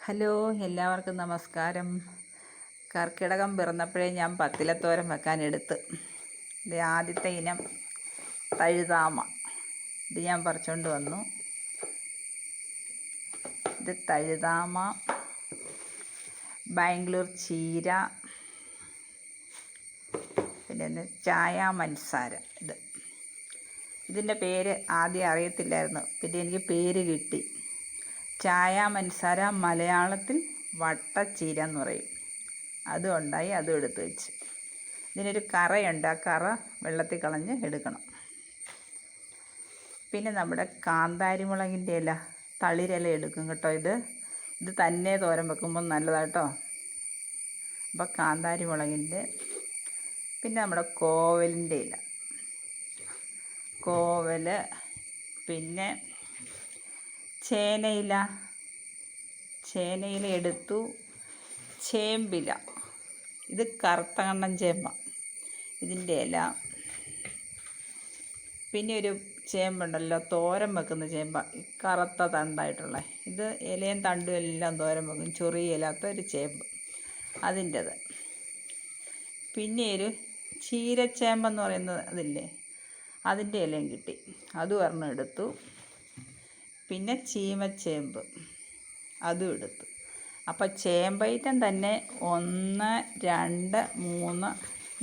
Hello, എല്ലാവർക്കും നമസ്കാരം. കർക്കിടകം പിറന്നപ്പോഴേ ഞാൻ പത്തിലത്തോരൻ വെക്കാനെടുത്ത്. ഇത് ആദ്യത്തെ ഇനം തഴുതാമ. ഇത് ഞാൻ പറിച്ചുകൊണ്ട് വന്നു. ഇത് തഴുതാമ, ബാംഗ്ലൂർ ചീര, പിന്നെ ചായ മൻസാര. ഇതിൻ്റെ പേര് ആദ്യം അറിയത്തില്ലായിരുന്നു, പിന്നെ എനിക്ക് പേര് കിട്ടി. ചായ മൻസാര മലയാളത്തിൽ വട്ടച്ചീര എന്ന് പറയും. അതും ഉണ്ടായി, അതും എടുത്ത് വെച്ച്. ഇതിനൊരു കറയുണ്ട്, ആ കറ വെള്ളത്തിൽ കളഞ്ഞ് എടുക്കണം. പിന്നെ നമ്മുടെ കാന്താരിമുളകിൻ്റെ ഇല, തളിരില എടുക്കും കേട്ടോ. ഇത് തന്നെ തോരൻ വെക്കുമ്പോൾ നല്ലതാട്ടോ. അപ്പോൾ കാന്താരിമുളകിൻ്റെ, പിന്നെ നമ്മുടെ കോവലിൻ്റെ ഇല, കോവൽ, പിന്നെ ചേനയില എടുത്തു. ചേമ്പില, ഇത് കറുത്ത കണ്ണൻ ചേമ്പ, ഇതിൻ്റെ ഇല. പിന്നെ ഒരു ചേമ്പുണ്ടല്ലോ തോരൻ വെക്കുന്ന ചേമ്പ, കറുത്ത തണ്ടായിട്ടുള്ള, ഇത് ഇലയും തണ്ടും എല്ലാം തോരൻ വെക്കും. ചൊറിയില്ലാത്ത ഒരു ചേമ്പ്, അതിൻ്റെത്. പിന്നെ ഒരു ചീരച്ചേമ്പെന്ന് പറയുന്നത് അതില്ലേ, അതിൻ്റെ ഇലയും കിട്ടി, അതും ഒരെണ്ണം എടുത്തു. പിന്നെ ചീമച്ചേമ്പ്, അതും എടുത്തു. അപ്പോൾ ചേമ്പൈറ്റം തന്നെ 1, 2, 3,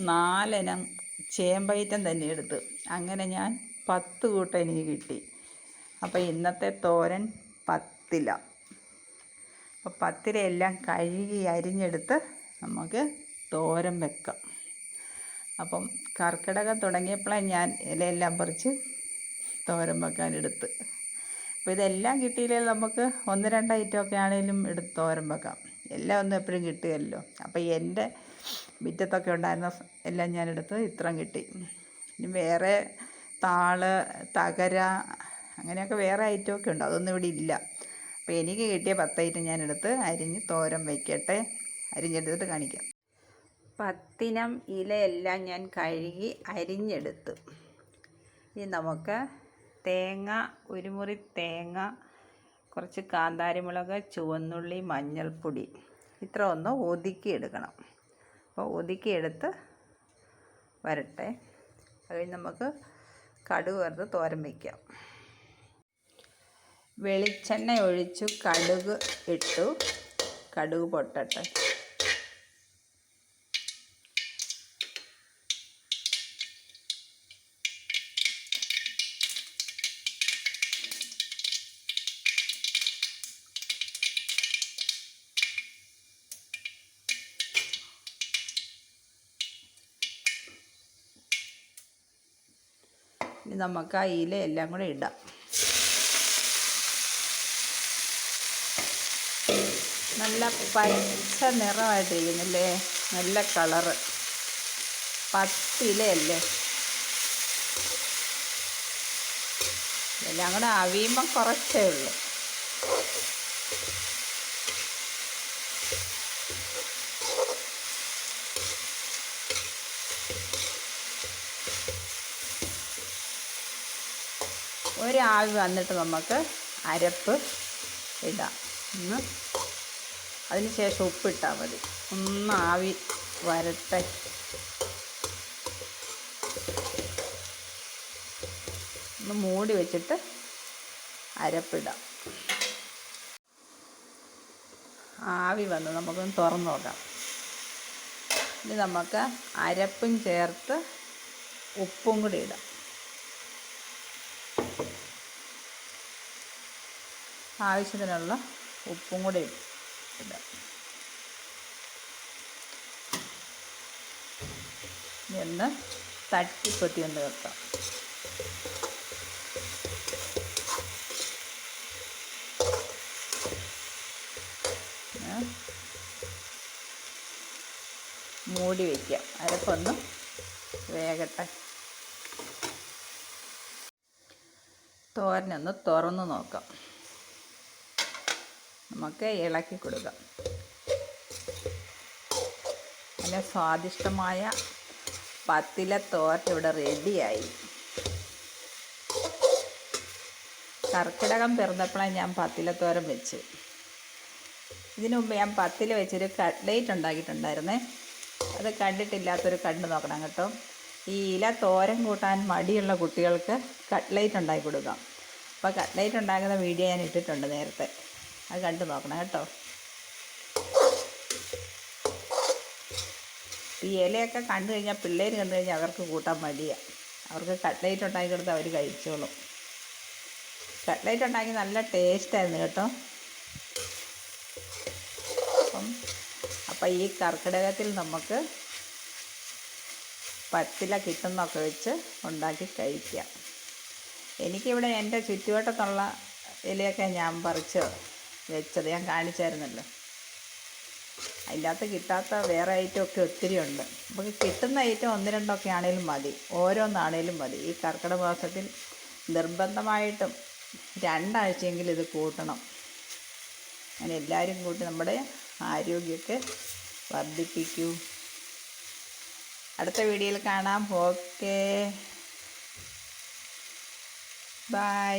4 ഇനം ചേമ്പൈറ്റം തന്നെ എടുത്തു. അങ്ങനെ ഞാൻ 10 കൂട്ടം എനിക്ക് കിട്ടി. അപ്പോൾ ഇന്നത്തെ തോരൻ പത്തില. അപ്പോൾ പത്തിലയെല്ലാം കഴുകി അരിഞ്ഞെടുത്ത് നമുക്ക് തോരൻ വെക്കാം. അപ്പം കർക്കിടകം തുടങ്ങിയപ്പോഴാണ് ഞാൻ ഇലയെല്ലാം പറിച്ച് തോരൻ വെക്കാനെടുത്ത്. അപ്പോൾ ഇതെല്ലാം കിട്ടിയില്ലെങ്കിൽ നമുക്ക് 1-2 ഐറ്റമൊക്കെ ആണെങ്കിലും എടുത്ത് തോരൻ വെക്കാം. എല്ലാം ഒന്നും എപ്പോഴും കിട്ടുകയല്ലോ. അപ്പോൾ എൻ്റെ മുറ്റത്തൊക്കെ ഉണ്ടായിരുന്ന എല്ലാം ഞാനെടുത്ത് ഇത്രയും കിട്ടി. ഇനി വേറെ താള്, തകര, അങ്ങനെയൊക്കെ വേറെ ഐറ്റമൊക്കെ ഉണ്ട്, അതൊന്നും ഇവിടെ ഇല്ല. അപ്പോൾ എനിക്ക് കിട്ടിയ 10 ഐറ്റം ഞാനെടുത്ത് അരിഞ്ഞ് തോരൻ വയ്ക്കട്ടെ. അരിഞ്ഞെടുത്തിട്ട് കാണിക്കാം. 10 ഇനം ഇലയെല്ലാം ഞാൻ കഴുകി അരിഞ്ഞെടുത്തു. ഇനി നമുക്ക് തേങ്ങ, 1 മുറി തേങ്ങ, കുറച്ച് കാന്താരിമുളക്, ചുവന്നുള്ളി, മഞ്ഞൾപ്പൊടി, ഇത്ര ഒന്ന് ഒതുക്കിയെടുക്കണം. അപ്പോൾ ഒതുക്കിയെടുത്ത് വരട്ടെ. അത് കഴിഞ്ഞ് നമുക്ക് കടുക് വറുത്ത് തോരൻ വയ്ക്കാം. വെളിച്ചെണ്ണ ഒഴിച്ചു കടുക് ഇട്ടു. കടുക് പൊട്ടട്ടെ. ഇനി നമുക്ക് ആ ഇല എല്ലാം കൂടെ ഇടാം. നല്ല പച്ച നിറമായിട്ടിരിക്കുന്നില്ലേ, നല്ല കളറ്. 10 ഇലയല്ലേ, എല്ലാം കൂടെ അവിയുമ്പം കുറച്ചേ ഉള്ളൂ. ഒരാവി വന്നിട്ട് നമുക്ക് അരപ്പ് ഇടാം. അതിന് ശേഷം ഉപ്പിട്ടാൽ മതി. ഒന്ന് ആവി വരട്ടെ. ഒന്ന് മൂടി വെച്ചിട്ട് അരപ്പിടാം. ആവി വന്ന് നമുക്കൊന്ന് തുറന്ന് നോക്കാം. ഇനി നമുക്ക് അരപ്പും ചേർത്ത് ഉപ്പും കൂടി ഇടാം. ആവശ്യത്തിനുള്ള ഉപ്പും കൂടി ഇടാം. ഇന്ന് തട്ടിപ്പൊത്തി കൊണ്ട് വെക്കാം. മൂടി വയ്ക്കാം, അരപ്പൊന്ന് വേകട്ടെ. തോരനൊന്ന് തുറന്ന് നോക്കാം. നമുക്ക് ഇളക്കി കൊടുക്കാം. നല്ല സ്വാദിഷ്ടമായ പത്തില തോരൻ ഇവിടെ റെഡിയായി. കർക്കിടകം പിറന്നപ്പോഴാണ് ഞാൻ പത്തിലത്തോരൻ വെച്ച്. ഇതിനു മുമ്പ് ഞാൻ 10 വെച്ചൊരു കട്ട്ലേറ്റ് ഉണ്ടാക്കിയിട്ടുണ്ടായിരുന്നേ. അത് കണ്ടിട്ടില്ലാത്തൊരു കണ്ടു നോക്കണം കേട്ടോ. ഈ ഇല തോരൻ കൂട്ടാൻ മടിയുള്ള കുട്ടികൾക്ക് കട്ട്ലേറ്റ് ഉണ്ടാക്കി കൊടുക്കാം. അപ്പോൾ കട്ട്ലേറ്റ് ഉണ്ടാക്കുന്ന വീഡിയോ ഞാൻ ഇട്ടിട്ടുണ്ട് നേരത്തെ, അത് കണ്ടു നോക്കണം കേട്ടോ. ഈ ഇലയൊക്കെ കണ്ടു കഴിഞ്ഞാൽ പിള്ളേർ കണ്ടു കഴിഞ്ഞാൽ അവർക്ക് കൂട്ടാൻ മടിയാണ്. അവർക്ക് കട്ട്ലേറ്റ് ഉണ്ടാക്കി കൊടുത്താൽ അവർ കഴിച്ചോളും. കട്ട്ലേറ്റ് ഉണ്ടാക്കി നല്ല ടേസ്റ്റായിരുന്നു കേട്ടോ. അപ്പം ഈ കർക്കിടകത്തിൽ നമുക്ക് പച്ചില കിട്ടുന്നൊക്കെ വെച്ച് ഉണ്ടാക്കി കഴിക്കാം. എനിക്കിവിടെ എൻ്റെ ചുറ്റുവട്ടത്തുള്ള ഇലയൊക്കെ ഞാൻ പറിച്ച് വെച്ചത് ഞാൻ കാണിച്ചായിരുന്നല്ലോ. അതിൻ്റെ അകത്ത് കിട്ടാത്ത വേറെ ഐറ്റമൊക്കെ ഒത്തിരി ഉണ്ട്. നമുക്ക് കിട്ടുന്ന ഐറ്റം 1-2 ആണേലും മതി, ഓരോന്നാണേലും മതി. ഈ കർക്കിടക മാസത്തിൽ നിർബന്ധമായിട്ടും 2 ആഴ്ചയെങ്കിലും ഇത് കൂട്ടണം. അങ്ങനെ എല്ലാവരും കൂട്ടി നമ്മുടെ ആരോഗ്യമൊക്കെ വർദ്ധിപ്പിക്കൂ. അടുത്ത വീഡിയോയിൽ കാണാം. Okay, by.